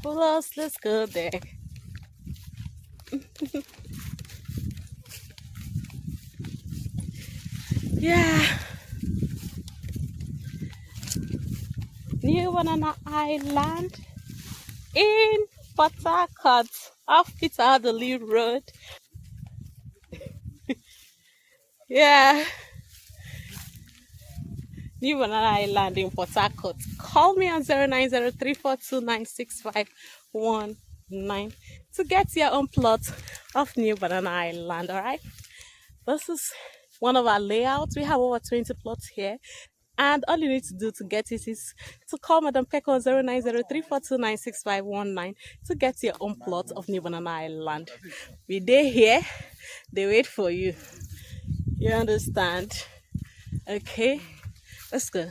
Follow us, let's go there. Yeah. New Banana Highland in Port-Harcourt off Odili Road. Yeah. New Banana Highland in Port-Harcourt. Call me on 0903429651 to get your own plot of New Banana Island. Alright. This is one of our layouts. We have over 20 plots here. And all you need to do to get it is to call Madam Peko on 0903429651 to get your own plot of New Banana Island. We they here, they wait for you. You understand? Okay, let's go.